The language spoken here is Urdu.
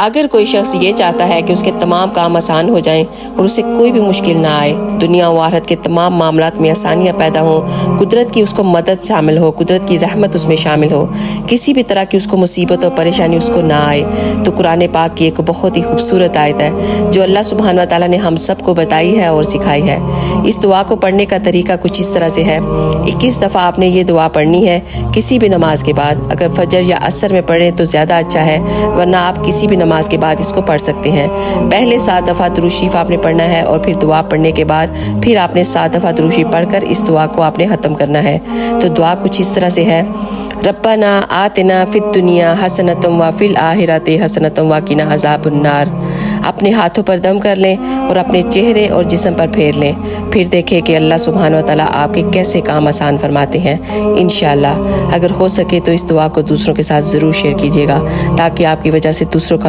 اگر کوئی شخص یہ چاہتا ہے کہ اس کے تمام کام آسان ہو جائیں اور اسے کوئی بھی مشکل نہ آئے، دنیا و آخرت کے تمام معاملات میں آسانیاں پیدا ہوں، قدرت کی اس کو مدد شامل ہو، قدرت کی رحمت اس میں شامل ہو، کسی بھی طرح کی اس کو مصیبت اور پریشانی اس کو نہ آئے، تو قرآن پاک کی ایک بہت ہی خوبصورت آیت ہے جو اللہ سبحانہ و تعالیٰ نے ہم سب کو بتائی ہے اور سکھائی ہے۔ اس دعا کو پڑھنے کا طریقہ کچھ اس طرح سے ہے۔ 21 دفعہ آپ نے یہ دعا پڑھنی ہے کسی بھی نماز کے بعد۔ اگر فجر یا عصر میں پڑھیں تو زیادہ اچھا ہے، ورنہ آپ کسی بھی نماز کے بعد اس کو پڑھ سکتے ہیں۔ پہلے 7 دفعہ درود شریف آپ نے پڑھنا ہے اور پھر دعا پڑھنے کے بعد پھر آپ نے 7 دفعہ درود شریف پڑھ کر اس دعا کو آپ نے ختم کرنا ہے۔ تو دعا کچھ اس طرح سے ہے: ربنا آتنا فی الدنیا حسنۃ وفی الآخرۃ حسنۃ وقنا عذاب النار۔ اپنے ہاتھوں پر دم کر لیں اور اپنے چہرے اور جسم پر پھیر لیں، پھر دیکھیں کہ اللہ سبحانہ و تعالیٰ آپ کے کیسے کام آسان فرماتے ہیں۔ انشاءاللہ اگر ہو سکے تو اس دعا کو دوسروں کے ساتھ ضرور شیئر کیجیے گا تاکہ آپ کی وجہ سے دوسروں کا بھی